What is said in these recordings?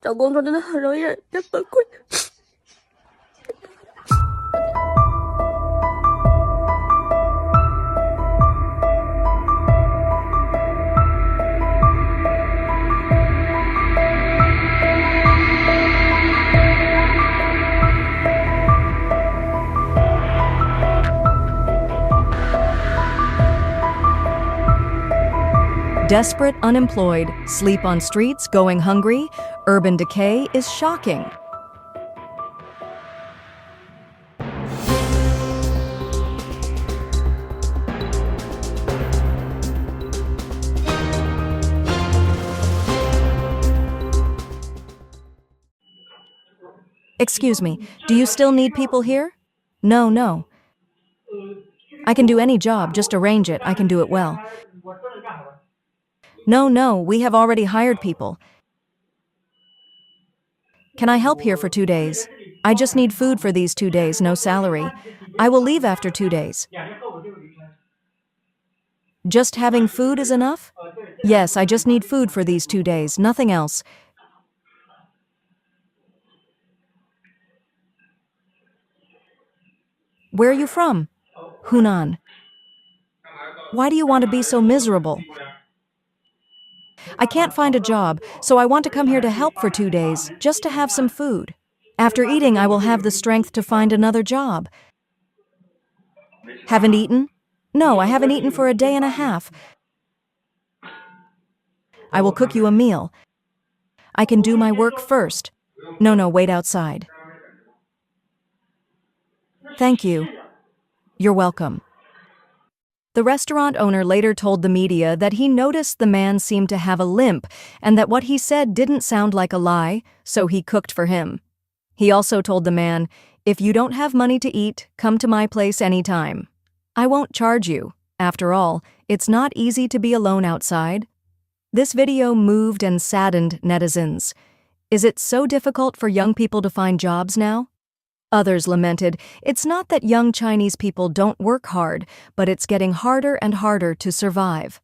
找工作真的很容易让人崩溃。Desperate, unemployed, sleep on streets, going hungry, urban decay is shocking. Excuse me, do you still need people here? No. I can do any job, just arrange it, I can do it well. No, we have already hired people. Can I help here for 2 days? I just need food for these 2 days, no salary. I will leave after 2 days. Just having food is enough? Yes, I just need food for these 2 days, nothing else. Where are you from? Hunan. Why do you want to be so miserable? I can't find a job, so I want to come here to help for 2 days, just to have some food. After eating, I will have the strength to find another job. Haven't eaten? No, I haven't eaten for a day and a half. I will cook you a meal. I can do my work first. No, wait outside. Thank you. You're welcome. The restaurant owner later told the media that he noticed the man seemed to have a limp and that what he said didn't sound like a lie, so he cooked for him. He also told the man, "If you don't have money to eat, come to my place anytime. I won't charge you. After all, it's not easy to be alone outside." This video moved and saddened netizens. Is it so difficult for young people to find jobs now? Others lamented, it's not that young Chinese people don't work hard, but it's getting harder and harder to survive.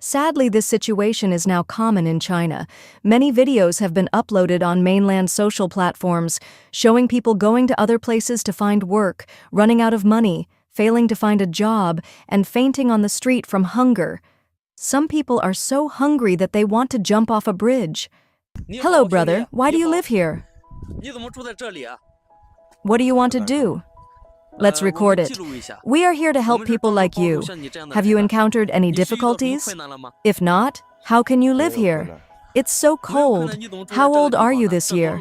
Sadly, this situation is now common in China. Many videos have been uploaded on mainland social platforms, showing people going to other places to find work, running out of money, failing to find a job, and fainting on the street from hunger. Some people are so hungry that they want to jump off a bridge. Hello, brother. Why do you live here? What do you want to do? Let's record it. We are here to help people like you. Have you encountered any difficulties? If not, how can you live here? It's so cold. How old are you this year?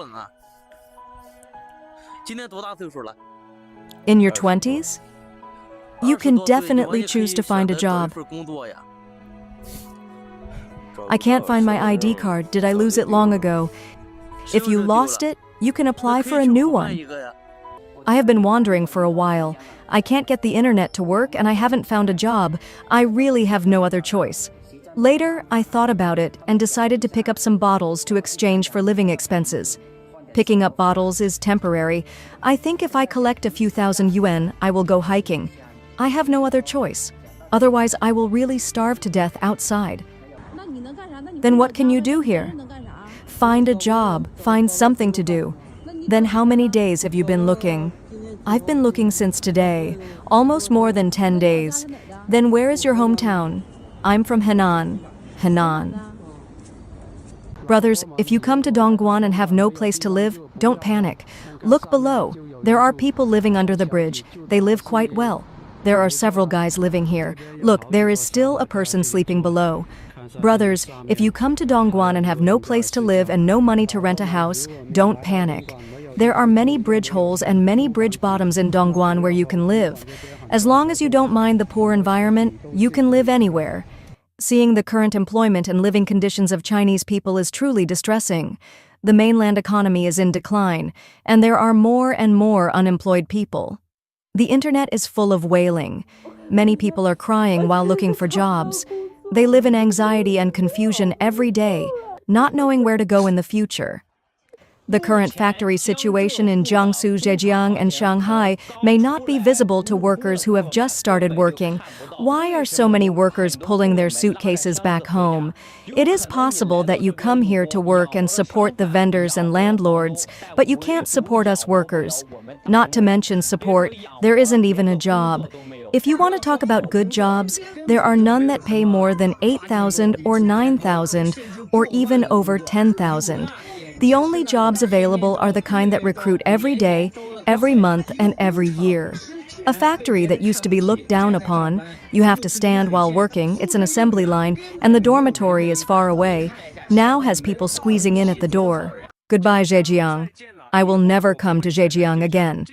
In your 20s? You can definitely choose to find a job. I can't find my ID card. Did I lose it long ago? If you lost it, you can apply for a new one. I have been wandering for a while. I can't get the internet to work and I haven't found a job. I really have no other choice. Later, I thought about it and decided to pick up some bottles to exchange for living expenses. Picking up bottles is temporary. I think if I collect a few thousand yuan, I will go hiking. I have no other choice. Otherwise, I will really starve to death outside. Then what can you do here? Find a job, find something to do. Then how many days have you been looking? I've been looking since today, almost more than 10 days. Then where is your hometown? I'm from Henan. Brothers, if you come to Dongguan and have no place to live, don't panic. Look below. There are people living under the bridge. They live quite well. There are several guys living here. Look, there is still a person sleeping below. Brothers, if you come to Dongguan and have no place to live and no money to rent a house, don't panic. There are many bridge holes and many bridge bottoms in Dongguan where you can live. As long as you don't mind the poor environment, you can live anywhere. Seeing the current employment and living conditions of Chinese people is truly distressing. The mainland economy is in decline, and there are more and more unemployed people. The internet is full of wailing. Many people are crying while looking for jobs. They live in anxiety and confusion every day, not knowing where to go in the future. The current factory situation in Jiangsu, Zhejiang, and Shanghai may not be visible to workers who have just started working. Why are so many workers pulling their suitcases back home? It is possible that you come here to work and support the vendors and landlords, but you can't support us workers. Not to mention support, there isn't even a job. If you want to talk about good jobs, there are none that pay more than 8,000 or 9,000 or even over 10,000. The only jobs available are the kind that recruit every day, every month, and every year. A factory that used to be looked down upon, you have to stand while working, it's an assembly line, and the dormitory is far away, now has people squeezing in at the door. Goodbye, Zhejiang. I will never come to Zhejiang again.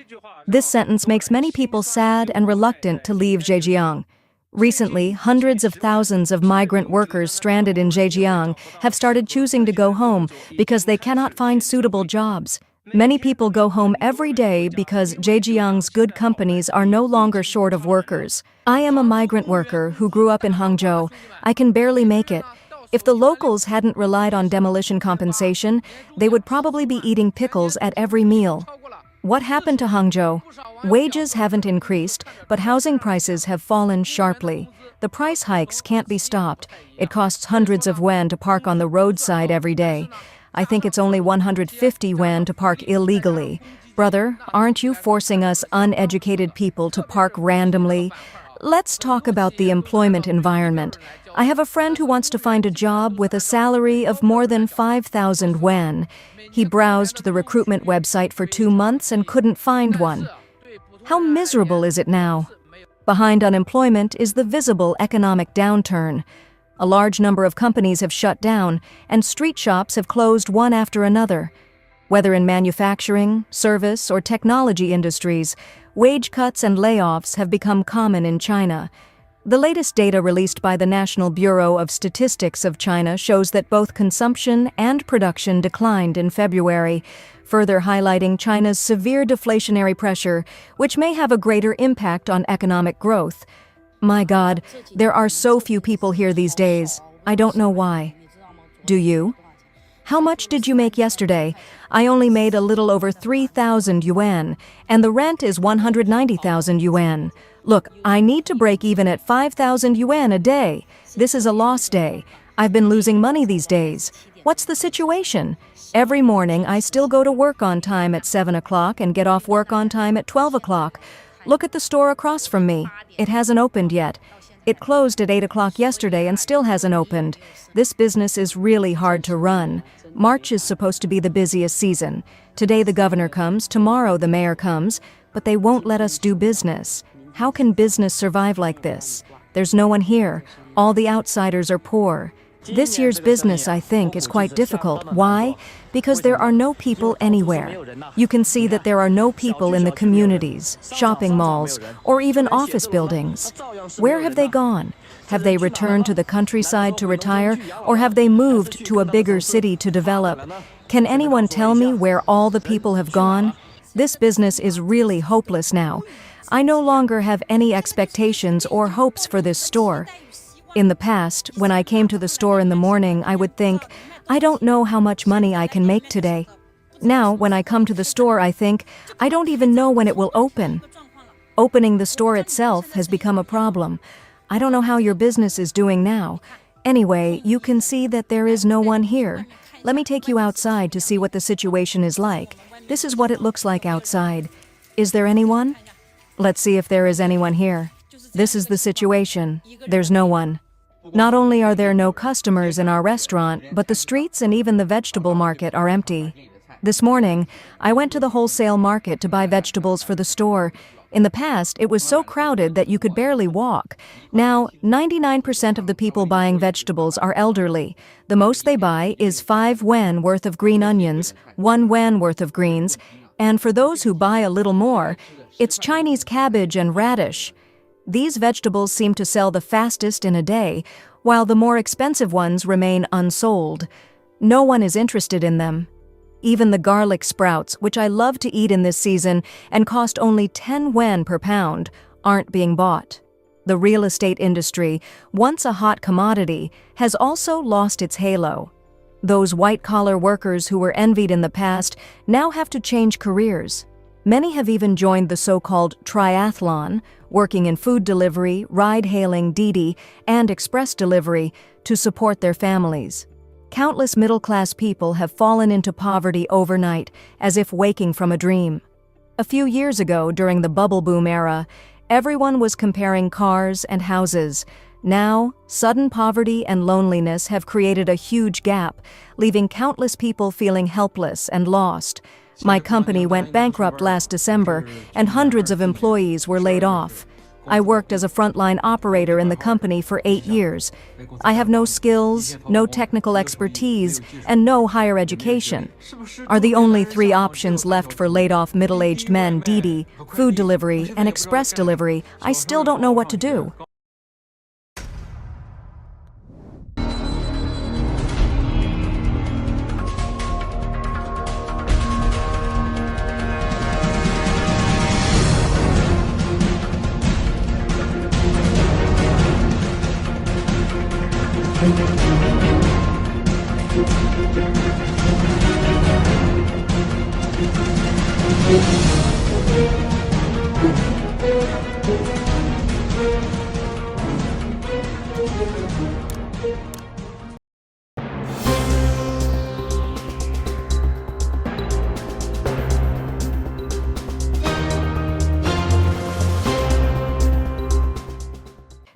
This sentence makes many people sad and reluctant to leave Zhejiang. Recently, hundreds of thousands of migrant workers stranded in Zhejiang have started choosing to go home because they cannot find suitable jobs. Many people go home every day because Zhejiang's good companies are no longer short of workers. I am a migrant worker who grew up in Hangzhou. I can barely make it. If the locals hadn't relied on demolition compensation, they would probably be eating pickles at every meal. What happened to Hangzhou? Wages haven't increased, but housing prices have fallen sharply. The price hikes can't be stopped. It costs hundreds of yuan to park on the roadside every day. I think it's only 150 yuan to park illegally. Brother, aren't you forcing us uneducated people to park randomly? Let's talk about the employment environment. I have a friend who wants to find a job with a salary of more than 5,000 yuan. He browsed the recruitment website for 2 months and couldn't find one. How miserable is it now? Behind unemployment is the visible economic downturn. A large number of companies have shut down, and street shops have closed one after another. Whether in manufacturing, service, or technology industries, wage cuts and layoffs have become common in China. The latest data released by the National Bureau of Statistics of China shows that both consumption and production declined in February, further highlighting China's severe deflationary pressure, which may have a greater impact on economic growth. My God, there are so few people here these days. I don't know why. Do you? How much did you make yesterday? I only made a little over 3,000 yuan, and the rent is 190,000 yuan. Look, I need to break even at 5,000 yuan a day. This is a lost day. I've been losing money these days. What's the situation? Every morning, I still go to work on time at 7 o'clock and get off work on time at 12 o'clock. Look at the store across from me. It hasn't opened yet. It closed at 8 o'clock yesterday and still hasn't opened. This business is really hard to run. March is supposed to be the busiest season. Today the governor comes, tomorrow the mayor comes, but they won't let us do business. How can business survive like this? There's no one here. All the outsiders are poor. This year's business, I think, is quite difficult. Why? Because there are no people anywhere. You can see that there are no people in the communities, shopping malls, or even office buildings. Where have they gone? Have they returned to the countryside to retire, or have they moved to a bigger city to develop? Can anyone tell me where all the people have gone? This business is really hopeless now. I no longer have any expectations or hopes for this store. In the past, when I came to the store in the morning, I would think, I don't know how much money I can make today. Now, when I come to the store, I think, I don't even know when it will open. Opening the store itself has become a problem. I don't know how your business is doing now. Anyway, you can see that there is no one here. Let me take you outside to see what the situation is like. This is what it looks like outside. Is there anyone? Let's see if there is anyone here. This is the situation. There's no one. Not only are there no customers in our restaurant, but the streets and even the vegetable market are empty. This morning, I went to the wholesale market to buy vegetables for the store. In the past, it was so crowded that you could barely walk. Now, 99% of the people buying vegetables are elderly. The most they buy is 5 yuan worth of green onions, 1 yuan worth of greens, and for those who buy a little more, it's Chinese cabbage and radish. These vegetables seem to sell the fastest in a day, while the more expensive ones remain unsold. No one is interested in them. Even the garlic sprouts, which I love to eat in this season and cost only 10 yuan per pound, aren't being bought. The real estate industry, once a hot commodity, has also lost its halo. Those white-collar workers who were envied in the past now have to change careers. Many have even joined the so-called triathlon, working in food delivery, ride-hailing, Didi, and express delivery to support their families. Countless middle-class people have fallen into poverty overnight, as if waking from a dream. A few years ago, during the bubble boom era, everyone was comparing cars and houses. Now, sudden poverty and loneliness have created a huge gap, leaving countless people feeling helpless and lost. My company went bankrupt last December, and hundreds of employees were laid off. I worked as a frontline operator in the company for 8 years. I have no skills, no technical expertise, and no higher education. Are the only 3 options left for laid-off middle-aged men Didi, food delivery, and express delivery? I still don't know what to do.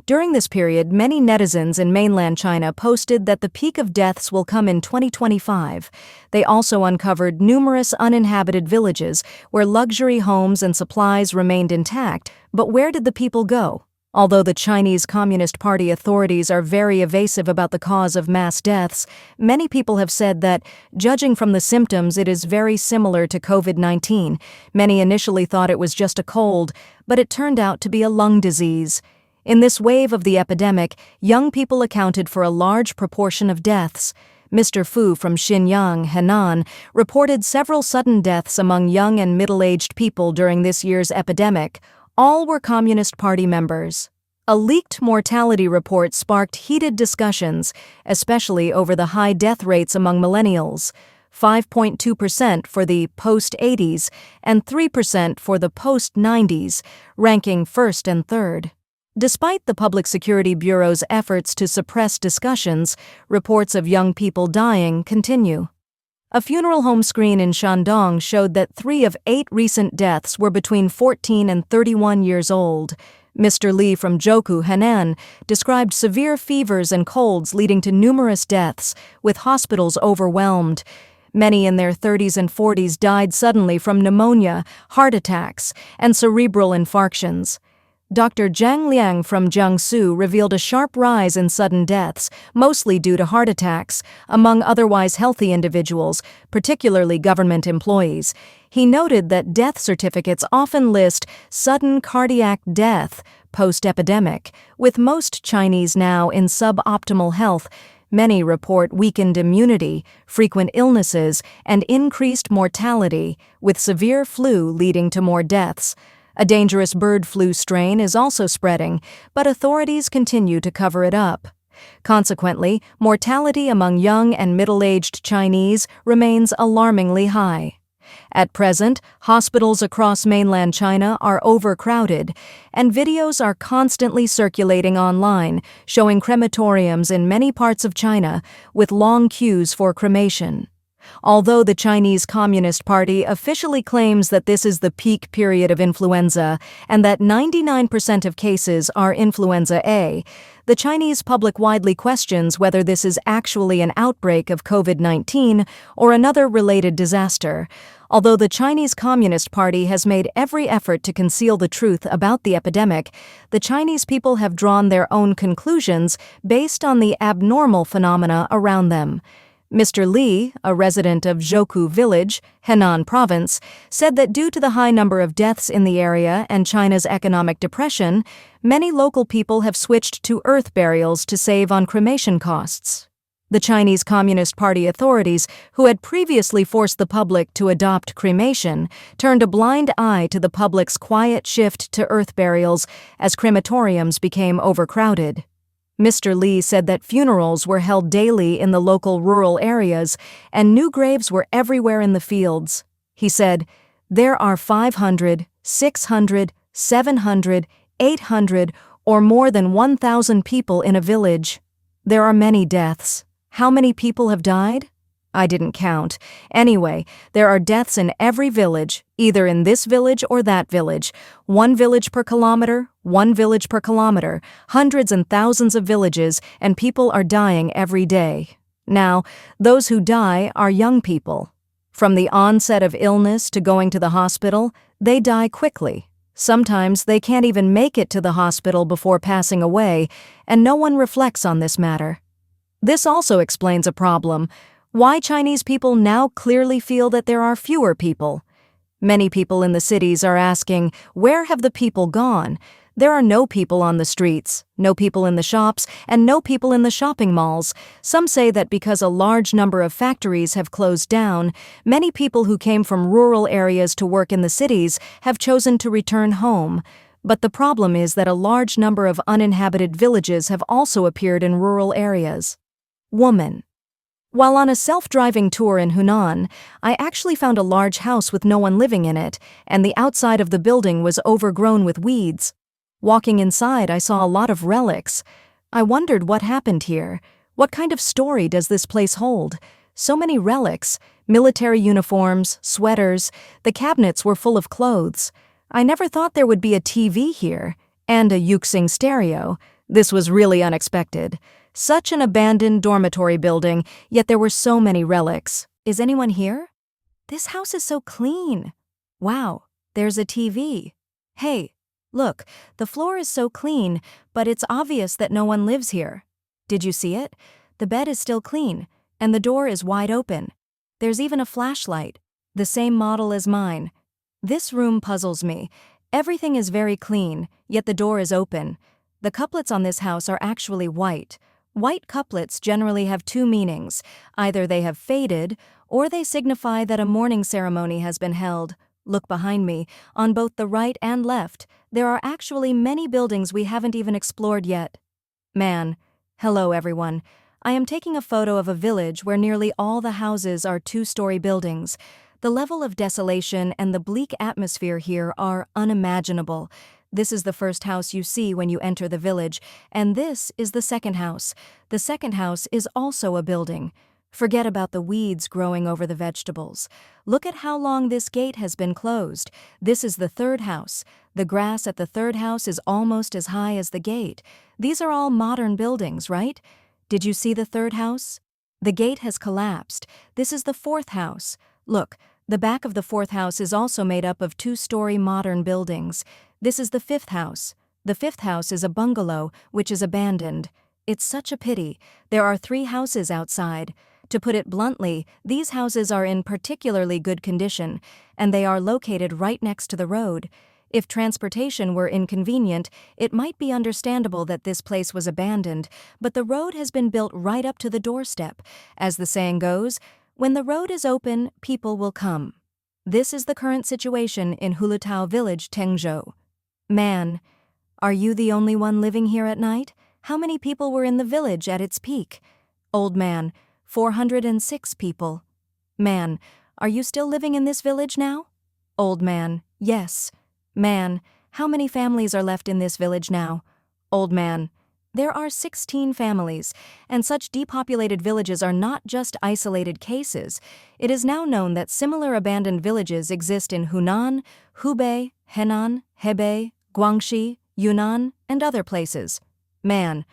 During this period, many netizens in mainland China posted that the peak of deaths will come in 2025. They also uncovered numerous uninhabited villages where luxury homes and supplies remained intact. But where did the people go? Although the Chinese Communist Party authorities are very evasive about the cause of mass deaths, many people have said that, judging from the symptoms, it is very similar to COVID-19. Many initially thought it was just a cold, but it turned out to be a lung disease. In this wave of the epidemic, young people accounted for a large proportion of deaths. Mr. Fu from Xi'an, Henan, reported several sudden deaths among young and middle-aged people during this year's epidemic. All were Communist Party members. A leaked mortality report sparked heated discussions, especially over the high death rates among millennials. 5.2% for the post-80s and 3% for the post-90s, ranking first and third. Despite the Public Security Bureau's efforts to suppress discussions, reports of young people dying continue. A funeral home screen in Shandong showed that 3 of 8 recent deaths were between 14 and 31 years old. Mr. Li from Zhoukou, Henan, described severe fevers and colds leading to numerous deaths, with hospitals overwhelmed. Many in their 30s and 40s died suddenly from pneumonia, heart attacks, and cerebral infarctions. Dr. Zhang Liang from Jiangsu revealed a sharp rise in sudden deaths, mostly due to heart attacks, among otherwise healthy individuals, particularly government employees. He noted that death certificates often list sudden cardiac death post-epidemic, with most Chinese now in suboptimal health. Many report weakened immunity, frequent illnesses, and increased mortality, with severe flu leading to more deaths. A dangerous bird flu strain is also spreading, but authorities continue to cover it up. Consequently, mortality among young and middle-aged Chinese remains alarmingly high. At present, hospitals across mainland China are overcrowded, and videos are constantly circulating online showing crematoriums in many parts of China with long queues for cremation. Although the Chinese Communist Party officially claims that this is the peak period of influenza and that 99% of cases are influenza A, the Chinese public widely questions whether this is actually an outbreak of COVID-19 or another related disaster. Although the Chinese Communist Party has made every effort to conceal the truth about the epidemic, the Chinese people have drawn their own conclusions based on the abnormal phenomena around them. Mr. Li, a resident of Zhoukou Village, Henan Province, said that due to the high number of deaths in the area and China's economic depression, many local people have switched to earth burials to save on cremation costs. The Chinese Communist Party authorities, who had previously forced the public to adopt cremation, turned a blind eye to the public's quiet shift to earth burials as crematoriums became overcrowded. Mr. Lee said that funerals were held daily in the local rural areas and new graves were everywhere in the fields. He said, "There are 500, 600, 700, 800, or more than 1,000 people in a village. There are many deaths. How many people have died? I didn't count. Anyway, there are deaths in every village, either in this village or that village. 1 village per kilometer, 1 village per kilometer, hundreds and thousands of villages, and people are dying every day. Now, those who die are young people. From the onset of illness to going to the hospital, they die quickly. Sometimes they can't even make it to the hospital before passing away, and no one reflects on this matter. This also explains a problem: why Chinese people now clearly feel that there are fewer people. Many people in the cities are asking, where have the people gone? There are no people on the streets, no people in the shops, and no people in the shopping malls. Some say that because a large number of factories have closed down, many people who came from rural areas to work in the cities have chosen to return home. But the problem is that a large number of uninhabited villages have also appeared in rural areas. Woman. While on a self-driving tour in Hunan, I actually found a large house with no one living in it, and the outside of the building was overgrown with weeds. Walking inside, I saw a lot of relics. I wondered what happened here. What kind of story does this place hold? So many relics, military uniforms, sweaters, the cabinets were full of clothes. I never thought there would be a TV here, and a Yuxing stereo. This was really unexpected. Such an abandoned dormitory building, yet there were so many relics. Is anyone here? This house is so clean. Wow, there's a TV. Hey, look, the floor is so clean, but it's obvious that no one lives here. Did you see it? The bed is still clean, and the door is wide open. There's even a flashlight, the same model as mine. This room puzzles me. Everything is very clean, yet the door is open. The couplets on this house are actually white. White couplets generally have 2 meanings. Either they have faded, or they signify that a mourning ceremony has been held. Look behind me. On both the right and left, there are actually many buildings we haven't even explored yet. Man. Hello, everyone. I am taking a photo of a village where nearly all the houses are 2-story buildings. The level of desolation and the bleak atmosphere here are unimaginable. This is the first house you see when you enter the village, and this is the second house. The second house is also a building. Forget about the weeds growing over the vegetables. Look at how long this gate has been closed. This is the third house. The grass at the third house is almost as high as the gate. These are all modern buildings, right? Did you see the third house? The gate has collapsed. This is the fourth house. Look, the back of the fourth house is also made up of 2-story modern buildings. This is the fifth house. The fifth house is a bungalow, which is abandoned. It's such a pity. There are 3 houses outside. To put it bluntly, these houses are in particularly good condition, and they are located right next to the road. If transportation were inconvenient, it might be understandable that this place was abandoned, but the road has been built right up to the doorstep. As the saying goes, when the road is open, people will come. This is the current situation in Hulutao Village, Tengzhou. Man, are you the only one living here at night? How many people were in the village at its peak? Old man, 406 people. Man, are you still living in this village now? Old man, yes. Man, how many families are left in this village now? Old man, there are 16 families, and such depopulated villages are not just isolated cases. It is now known that similar abandoned villages exist in Hunan, Hubei, Henan, Hebei, Guangxi, Yunnan, and other places. Man,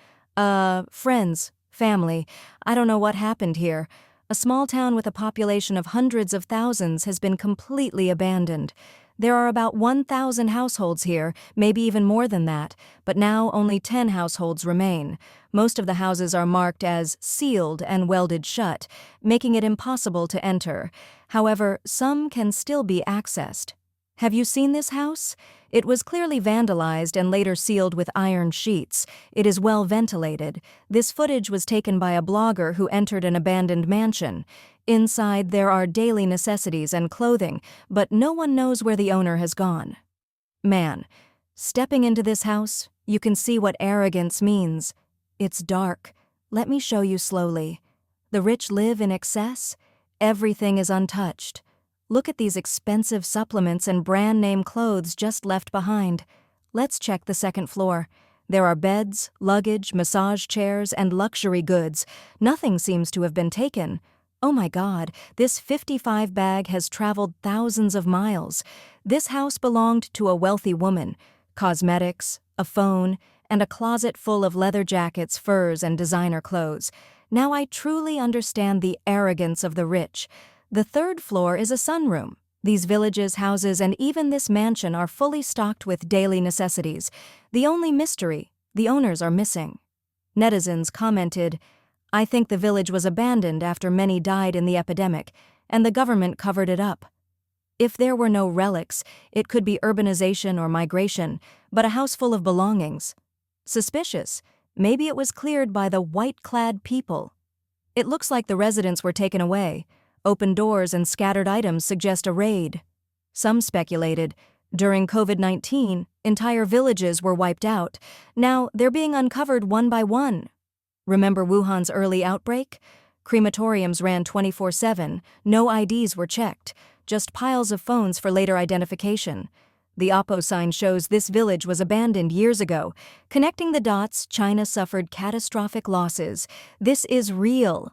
friends, family, I don't know what happened here. A small town with a population of hundreds of thousands has been completely abandoned. There are about 1,000 households here, maybe even more than that, but now only 10 households remain. Most of the houses are marked as sealed and welded shut, making it impossible to enter. However, some can still be accessed. Have you seen this house? It was clearly vandalized and later sealed with iron sheets. It is well ventilated. This footage was taken by a blogger who entered an abandoned mansion. Inside, there are daily necessities and clothing, but no one knows where the owner has gone. Man, stepping into this house, you can see what arrogance means. It's dark. Let me show you slowly. The rich live in excess. Everything is untouched. Look at these expensive supplements and brand-name clothes just left behind. Let's check the second floor. There are beds, luggage, massage chairs, and luxury goods. Nothing seems to have been taken. Oh my God, this 55 bag has traveled thousands of miles. This house belonged to a wealthy woman. Cosmetics, a phone, and a closet full of leather jackets, furs, and designer clothes. Now I truly understand the arrogance of the rich. The third floor is a sunroom. These villages, houses, and even this mansion are fully stocked with daily necessities. The only mystery, the owners are missing. Netizens commented, "I think the village was abandoned after many died in the epidemic, and the government covered it up." If there were no relics, it could be urbanization or migration, but a house full of belongings. Suspicious. Maybe it was cleared by the white-clad people. It looks like the residents were taken away. Open doors and scattered items suggest a raid. Some speculated, during COVID-19, entire villages were wiped out. Now they're being uncovered one by one. Remember Wuhan's early outbreak? Crematoriums ran 24/7, no IDs were checked, just piles of phones for later identification. The Oppo sign shows this village was abandoned years ago. Connecting the dots, China suffered catastrophic losses. This is real.